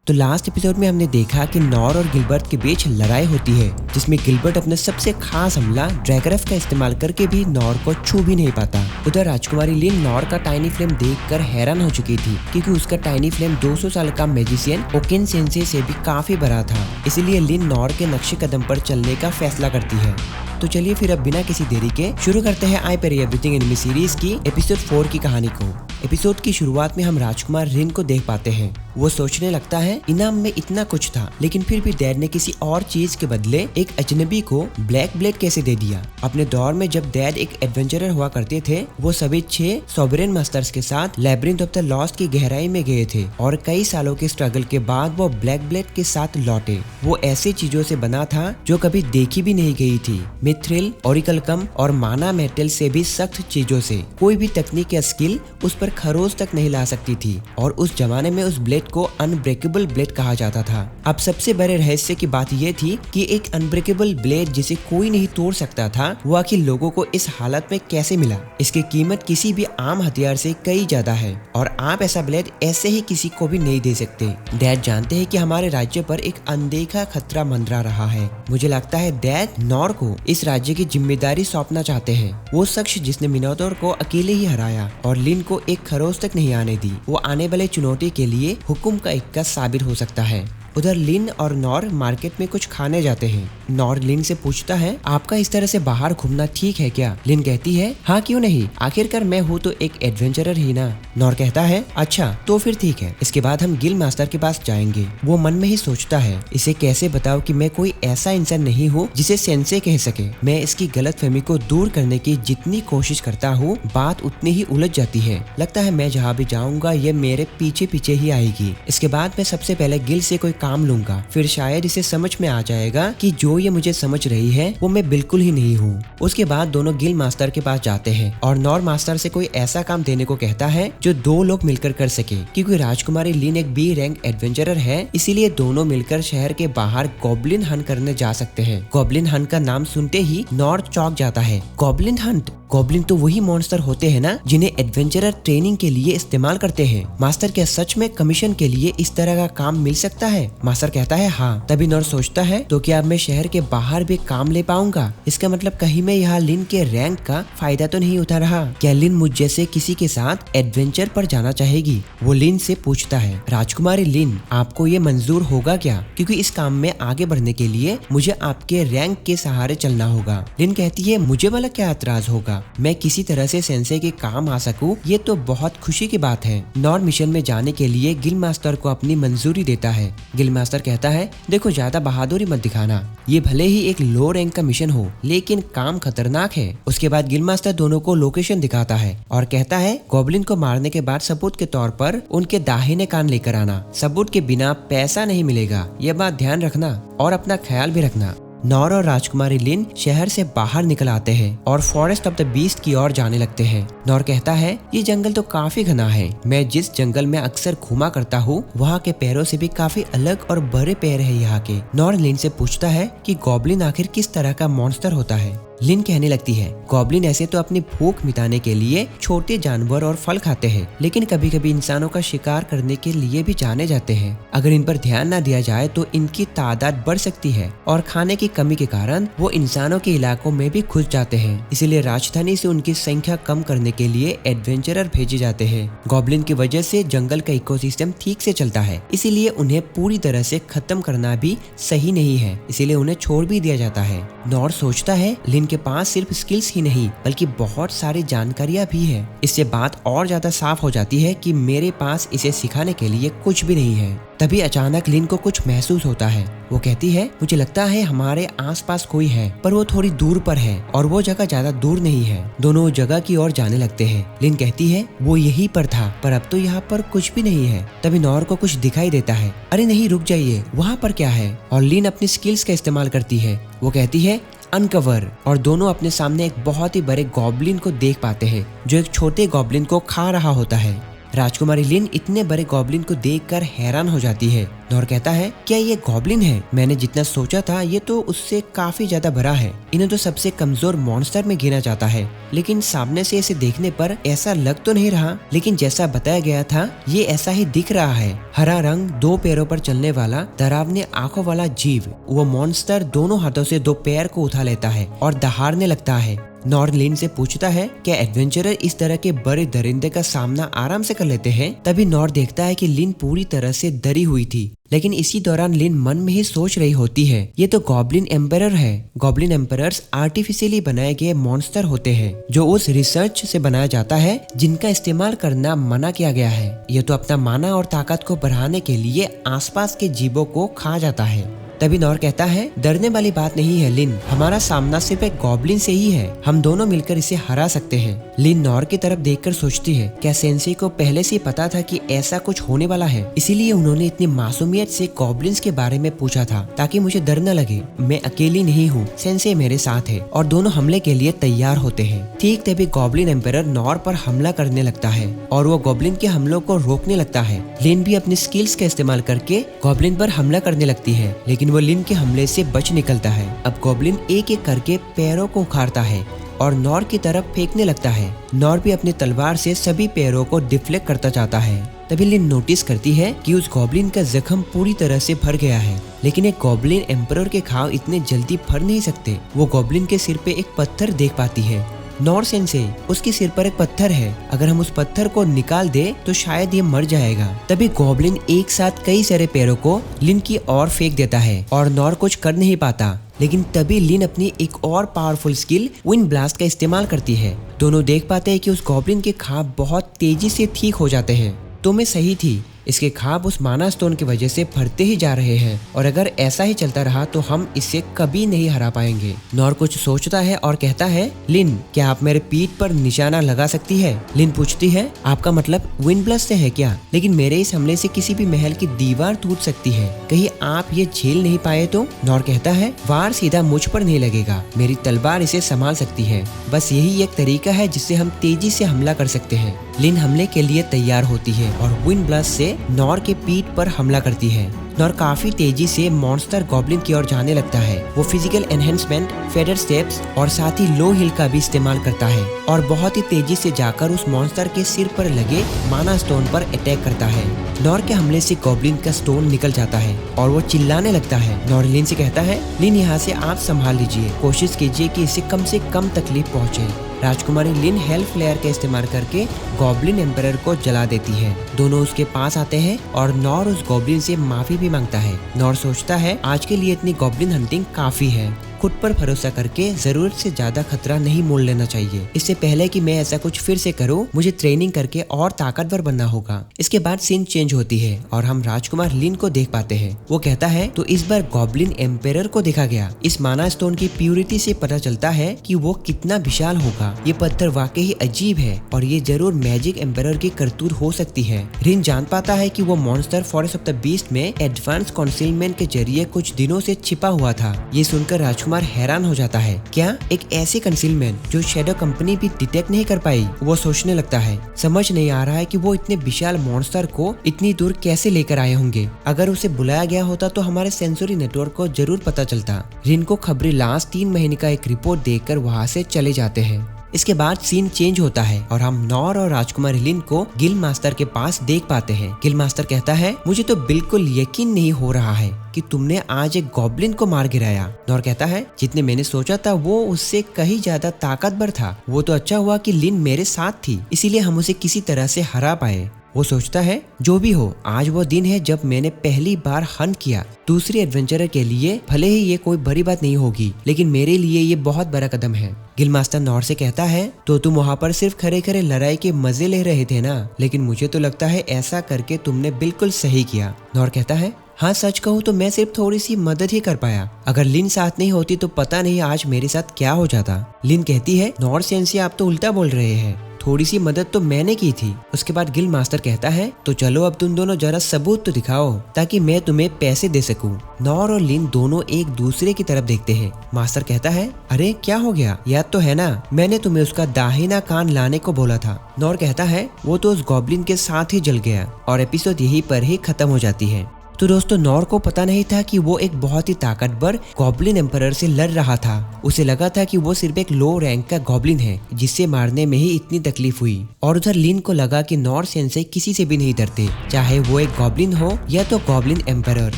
तो last episode में हमने देखा कि नॉर और गिलबर्ट के बीच लड़ाई होती है, जिसमें गिलबर्ट अपने सबसे खास हमला ड्रैगरफ का इस्तेमाल करके भी नॉर को छू भी नहीं पाता। उधर राजकुमारी लिन नॉर का टाइनी फ्लेम देखकर हैरान हो चुकी थी, क्योंकि उसका टाइनी फ्लेम 200 साल का मैजिशियन ओकेन सेंसे से भी काफी बड़ा था। इसलिए लिन नॉर के नक्शे कदम पर चलने का फैसला करती है। तो चलिए फिर अब बिना किसी देरी के शुरू करते हैं आई पेरी एवरीथिंग एनिमे सीरीज की एपिसोड 4 की कहानी को। एपिसोड की शुरुआत में हम राजकुमार रिन को देख पाते हैं। वो सोचने लगता है इनाम में इतना कुछ था, लेकिन फिर भी डैड ने किसी और चीज के बदले एक अजनबी को ब्लैक ब्लेड कैसे दे दिया। अपने दौर में जब डैड एक एडवेंचरर हुआ करते थे, वो सभी 6 सॉवरेन मास्टर्स के साथ लैब्रिंथ ऑफ द लॉस्ट की गहराई में गए थे और कई सालों के स्ट्रगल के बाद वो ब्लैक ब्लेड के साथ लौटे। वो ऐसी चीजों से बना था जो कभी देखी भी नहीं गई थी, मिथ्रिल, ओरिकलकम और माना मेटल से भी सख्त चीजों से। कोई भी तकनीक या स्किल उस पर खरोच तक नहीं ला सकती थी और उस जमाने में उस ब्लेड को अनब्रेकेबल ब्लेड कहा जाता था। अब सबसे बड़े रहस्य की बात यह थी कि एक अनब्रेकेबल ब्लेड जिसे कोई नहीं तोड़ सकता था, वो आखिर लोगों को इस हालत में कैसे मिला। इसकी कीमत किसी भी आम हथियार से कई ज्यादा है और आप ऐसा ब्लेड ऐसे ही किसी को भी नहीं दे सकते। डैड जानते हैं कि हमारे राज्य पर एक अनदेखा खतरा मंडरा रहा है। मुझे लगता है डैड नॉर को इस राज्य की जिम्मेदारी सौंपना चाहते हैं। वो शख्स जिसने मिनोटोर को अकेले ही हराया और लिन को एक खरोच तक नहीं आने दी, वो आने वाले चुनौती के लिए हुक्म का इक्का साबित हो सकता है। उधर लिन और नॉर मार्केट में कुछ खाने जाते हैं। नॉर लिन से पूछता है, आपका इस तरह से बाहर घूमना ठीक है क्या? लिन कहती है, हाँ क्यों नहीं, आखिरकार मैं हूँ तो एक एडवेंचरर ही ना। नॉर कहता है, अच्छा तो फिर ठीक है, इसके बाद हम गिल मास्टर के पास जाएंगे। वो मन में ही सोचता है, इसे कैसे बताओ कि मैं कोई ऐसा इंसान नहीं हूँ जिसे सेंसे कह सके। मैं इसकी गलतफहमी को दूर करने की जितनी कोशिश करता हूँ, बात उतनी ही उलझ जाती है। लगता है मैं जहाँ भी जाऊँगा ये मेरे पीछे पीछे ही आएगी। इसके बाद मैं सबसे पहले गिल से कोई काम लूंगा, फिर शायद इसे समझ में आ जाएगा कि जो ये मुझे समझ रही है वो मैं बिल्कुल ही नहीं हूँ। उसके बाद दोनों गिल मास्टर के पास जाते हैं और नॉर मास्टर से कोई ऐसा काम देने को कहता है जो 2 लोग मिलकर कर सके। क्योंकि राजकुमारी लिन एक बी रैंक एडवेंचरर है, इसीलिए दोनों मिलकर शहर के बाहर गॉब्लिन हंट करने जा सकते हैं। गॉब्लिन हंट का नाम सुनते ही नॉर चौंक जाता है। Goblin Hunt? गॉब्लिन तो वही मॉन्स्टर होते हैं ना जिन्हें एडवेंचरर ट्रेनिंग के लिए इस्तेमाल करते हैं। मास्टर क्या सच में कमीशन के लिए इस तरह का काम मिल सकता है? मास्टर कहता है हाँ। तभी नॉर सोचता है, तो क्या अब मैं शहर के बाहर भी काम ले पाऊंगा? इसका मतलब कहीं मैं यहाँ लिन के रैंक का फायदा तो नहीं उठा रहा। क्या लिन मुझ जैसे किसी के साथ एडवेंचर पर जाना चाहेगी? वो लिन से पूछता है, राजकुमारी लिन, आपको ये मंजूर होगा क्या? क्योंकि इस काम में आगे बढ़ने के लिए मुझे आपके रैंक के सहारे चलना होगा। लिन कहती है, मुझे वाला क्या एतराज होगा, मैं किसी तरह से सेंसे के काम आ सकूं, ये तो बहुत खुशी की बात है। नॉर मिशन में जाने के लिए गिल मास्टर को अपनी मंजूरी देता है। गिल मास्टर कहता है, देखो ज्यादा बहादुरी मत दिखाना, ये भले ही एक लो रैंक का मिशन हो लेकिन काम खतरनाक है। उसके बाद गिल मास्टर दोनों को लोकेशन दिखाता है और कहता है, गॉब्लिन को मारने के बाद सबूत के तौर पर उनके दाहिने कान लेकर आना। सबूत के बिना पैसा नहीं मिलेगा, ये बात ध्यान रखना और अपना ख्याल भी रखना। नॉर और राजकुमारी लिन शहर से बाहर निकल आते हैं और फॉरेस्ट ऑफ द बीस्ट की ओर जाने लगते हैं। नॉर कहता है, ये जंगल तो काफी घना है, मैं जिस जंगल में अक्सर घूमा करता हूँ वहाँ के पैरों से भी काफी अलग और बड़े पैर है यहाँ के। नॉर लिन से पूछता है कि गॉब्लिन आखिर किस तरह का मॉन्स्टर होता है। लिन कहने लगती है, गॉब्लिन ऐसे तो अपनी भूख मिटाने के लिए छोटे जानवर और फल खाते हैं, लेकिन कभी कभी इंसानों का शिकार करने के लिए भी जाने जाते हैं। अगर इन पर ध्यान न दिया जाए तो इनकी तादाद बढ़ सकती है और खाने की कमी के कारण वो इंसानों के इलाकों में भी घुस जाते हैं। इसीलिए राजधानी से उनकी संख्या कम करने के लिए एडवेंचरर भेजे जाते हैं। गॉब्लिन की वजह से जंगल का इकोसिस्टम ठीक से चलता है, इसीलिए उन्हें पूरी तरह से खत्म करना भी सही नहीं है, इसीलिए उन्हें छोड़ भी दिया जाता है। नॉर सोचता है, लिन के पास सिर्फ स्किल्स ही नहीं बल्कि बहुत सारी जानकारियां भी है। इससे बात और ज्यादा साफ हो जाती है कि मेरे पास इसे सिखाने के लिए कुछ भी नहीं है। तभी अचानक लिन को कुछ महसूस होता है। वो कहती है, मुझे लगता है हमारे आसपास कोई है, पर वो थोड़ी दूर पर है और वो जगह ज्यादा दूर नहीं है। दोनों जगह की ओर जाने लगते हैं। लिन कहती है, वो यहीं पर था, पर अब तो यहाँ पर कुछ भी नहीं है। तभी नॉर को कुछ दिखाई देता है। अरे नहीं, रुक जाइए, वहाँ पर क्या है? और लिन अपनी स्किल्स का इस्तेमाल करती है। वो कहती है, अनकवर, और दोनों अपने सामने एक बहुत ही बड़े गॉब्लिन को देख पाते हैं जो एक छोटे गॉब्लिन को खा रहा होता है। राजकुमारी लिन इतने बड़े गॉब्लिन को देखकर हैरान हो जाती है। नॉर कहता है, क्या ये गॉब्लिन है? मैंने जितना सोचा था ये तो उससे काफी ज्यादा बड़ा है। इन्हें तो सबसे कमजोर मॉन्स्टर में गिना जाता है, लेकिन सामने से इसे देखने पर ऐसा लग तो नहीं रहा, लेकिन जैसा बताया गया था ये ऐसा ही दिख रहा है। हरा रंग, 2 पैरों पर चलने वाला, डरावने आंखों वाला जीव। वो मॉन्स्टर दोनों हाथों से 2 पैर को उठा लेता है और दहाड़ने लगता है। नॉर लिन से पूछता है, क्या एडवेंचरर इस तरह के बड़े दरिंदे का सामना आराम से कर लेते हैं? तभी नॉर देखता है कि लिन पूरी तरह से डरी हुई थी, लेकिन इसी दौरान लिन मन में ही सोच रही होती है, ये तो गॉब्लिन एम्परर है। गॉब्लिन एम्परर्स आर्टिफिशियली बनाए गए मॉन्स्टर होते हैं जो उस रिसर्च से बनाया जाता है जिनका इस्तेमाल करना मना किया गया है। ये तो अपना माना और ताकत को बढ़ाने के लिए आसपास के जीवों को खा जाता है। तभी नॉर कहता है, डरने वाली बात नहीं है लिन, हमारा सामना सिर्फ एक गॉब्लिन से ही है, हम दोनों मिलकर इसे हरा सकते हैं। लिन नॉर की तरफ देखकर सोचती है, क्या सेंसेई को पहले से ही पता था कि ऐसा कुछ होने वाला है, इसीलिए उन्होंने इतनी मासूमियत से गॉब्लिन्स के बारे में पूछा था ताकि मुझे डर न लगे। मैं अकेली नहीं हूँ, सेंसेई मेरे साथ है और दोनों हमले के लिए तैयार होते हैं। ठीक तभी गॉब्लिन एम्परर नॉर पर हमला करने लगता है और वो गॉब्लिन के हमलों को रोकने लगता है। लिन भी अपनी स्किल्स का इस्तेमाल करके गॉब्लिन पर हमला करने लगती है, लेकिन वो लिन के हमले से बच निकलता है। अब गॉब्लिन एक एक करके पैरों को उखाड़ता है और नॉर की तरफ फेंकने लगता है। नॉर भी अपनी तलवार से सभी पैरों को डिफ्लेक्ट करता जाता है। तभी लिन नोटिस करती है कि उस गॉब्लिन का जख्म पूरी तरह से भर गया है, लेकिन एक गॉब्लिन एम्परर के घाव इतने जल्दी भर नहीं सकते। वो गॉब्लिन के सिर पे एक पत्थर देख पाती है। नॉर सेंसेई, उसके सिर पर एक पत्थर है, अगर हम उस पत्थर को निकाल दे तो शायद ये मर जाएगा। तभी गॉब्लिन एक साथ कई सारे पैरों को लिन की ओर फेंक देता है और नॉर कुछ कर नहीं पाता। लेकिन तभी लिन अपनी एक और पावरफुल स्किल विंड ब्लास्ट का इस्तेमाल करती है। दोनों देख पाते हैं कि उस गॉब्लिन के घाव बहुत तेजी से ठीक हो जाते हैं। तो मैं सही थी, इसके घाव उस माना स्टोन की वजह से भरते ही जा रहे हैं और अगर ऐसा ही चलता रहा तो हम इसे कभी नहीं हरा पाएंगे। नॉर कुछ सोचता है और कहता है, लिन क्या आप मेरे पीठ पर निशाना लगा सकती है? लिन पूछती है, आपका मतलब विंड ब्लास्ट से है क्या? लेकिन मेरे इस हमले से किसी भी महल की दीवार टूट सकती है, कहीं आप ये झेल नहीं पाए तो? नॉर कहता है, वार सीधा मुझ पर नहीं लगेगा, मेरी तलवार इसे संभाल सकती है, बस यही एक तरीका है जिससे हम तेजी से हमला कर सकते हैं। लिन हमले के लिए तैयार होती है और विंड ब्लास्ट से नॉर के पीठ पर हमला करती है। नॉर काफी तेजी से मॉन्स्टर गॉब्लिन की ओर जाने लगता है। वो फिजिकल एनहेंसमेंट, फेदर स्टेप्स और साथ ही लो हिल का भी इस्तेमाल करता है और बहुत ही तेजी से जाकर उस मॉन्स्टर के सिर पर लगे माना स्टोन पर अटैक करता है। नॉर के हमले से गॉब्लिन का स्टोन निकल जाता है और वो चिल्लाने लगता है। नॉर लिन से कहता है, लिन यहाँ से आप संभाल लीजिए, कोशिश कीजिए कि इसे कम से कम तकलीफ पहुँचे। राजकुमारी लिन हेल फ्लेयर का इस्तेमाल करके गॉब्लिन एम्परर को जला देती है। दोनों उसके पास आते हैं और नॉर उस गॉब्लिन से माफी भी मांगता है। नॉर सोचता है, आज के लिए इतनी गॉब्लिन हंटिंग काफी है, खुद पर भरोसा करके जरूरत से ज्यादा खतरा नहीं मोल लेना चाहिए। इससे पहले कि मैं ऐसा कुछ फिर से करूं, मुझे ट्रेनिंग करके और ताकतवर बनना होगा। इसके बाद सीन चेंज होती है और हम राजकुमार लिन को देख पाते हैं। वो कहता है, तो इस बार गॉब्लिन एम्परर को देखा गया। इस माना स्टोन की प्यूरिटी से पता चलता है कि वो कितना विशाल होगा। ये पत्थर वाकई ही अजीब है और ये जरूर मैजिक एम्परर की करतूत हो सकती है। रिन जान पाता है कि वो monster forest of the beast में एडवांस कंसीलमेंट के जरिए कुछ दिनों से छिपा हुआ था। ये सुनकर राजकुमार हैरान हो जाता है, क्या एक ऐसी कंसीलमेंट जो शैडो कंपनी भी डिटेक्ट नहीं कर पाई? वो सोचने लगता है, समझ नहीं आ रहा है कि वो इतने विशाल मॉन्स्टर को इतनी दूर कैसे लेकर आए होंगे। अगर उसे बुलाया गया होता तो हमारे सेंसरी नेटवर्क को जरूर पता चलता। रिन को खबरी लास्ट 3 महीने का एक रिपोर्ट देकर वहाँ से चले जाते हैं। इसके बाद सीन चेंज होता है और हम नॉर और राजकुमारी लिन को गिल मास्टर के पास देख पाते हैं। गिल मास्टर कहता है, मुझे तो बिल्कुल यकीन नहीं हो रहा है कि तुमने आज एक गॉब्लिन को मार गिराया। नॉर कहता है, जितने मैंने सोचा था वो उससे कहीं ज्यादा ताकतवर था। वो तो अच्छा हुआ कि लिन मेरे साथ थी, इसीलिए हम उसे किसी तरह से हरा पाए। वो सोचता है, जो भी हो, आज वो दिन है जब मैंने पहली बार हंट किया। दूसरे एडवेंचरर के लिए भले ही ये कोई बड़ी बात नहीं होगी, लेकिन मेरे लिए ये बहुत बड़ा कदम है। गिल मास्टर नॉर से कहता है, तो तुम वहाँ पर सिर्फ खड़े खड़े लड़ाई के मजे ले रहे थे ना, लेकिन मुझे तो लगता है ऐसा करके तुमने बिल्कुल सही किया। नॉर कहता है, हाँ सच कहूँ तो मैं सिर्फ थोड़ी सी मदद ही कर पाया। अगर लिन साथ नहीं होती तो पता नहीं आज मेरे साथ क्या हो जाता। लिन कहती है, नॉर सेंसेई आप तो उल्टा बोल रहे हैं, थोड़ी सी मदद तो मैंने की थी। उसके बाद गिल मास्टर कहता है, तो चलो अब तुम दोनों जरा सबूत तो दिखाओ ताकि मैं तुम्हें पैसे दे सकूं। नॉर और लिन दोनों एक दूसरे की तरफ देखते हैं। मास्टर कहता है, अरे क्या हो गया, याद तो है ना, मैंने तुम्हें उसका दाहिना कान लाने को बोला था। नॉर कहता है, वो तो उस गॉब्लिन के साथ ही जल गया और एपिसोड यहीं पर ही खत्म हो जाती है। तो दोस्तों नॉर को पता नहीं था कि वो एक बहुत ही ताकतवर गॉब्लिन एम्परर से लड़ रहा था। उसे लगा था कि वो सिर्फ एक लो रैंक का गॉब्लिन है जिससे मारने में ही इतनी तकलीफ हुई। और उधर लिन को लगा कि नॉर सेंसे किसी से भी नहीं डरते, चाहे वो एक गॉब्लिन हो या तो गॉब्लिन एम्परर,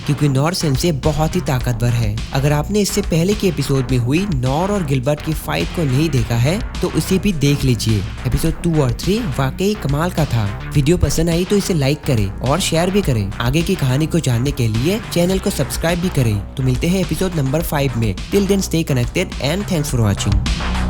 क्योंकि नॉर सेंसे बहुत ही ताकतवर है। अगर आपने इससे पहले के एपिसोड में हुई नॉर और गिलबर्ट की फाइट को नहीं देखा है तो उसे भी देख लीजिए। एपिसोड 2 और 3 वाकई कमाल का था। वीडियो पसंद आई तो इसे लाइक करें और शेयर भी करें। आगे की कहानी को जानने के लिए चैनल को सब्सक्राइब भी करें। तो मिलते हैं एपिसोड नंबर 5 में। Till then stay connected and thanks for watching.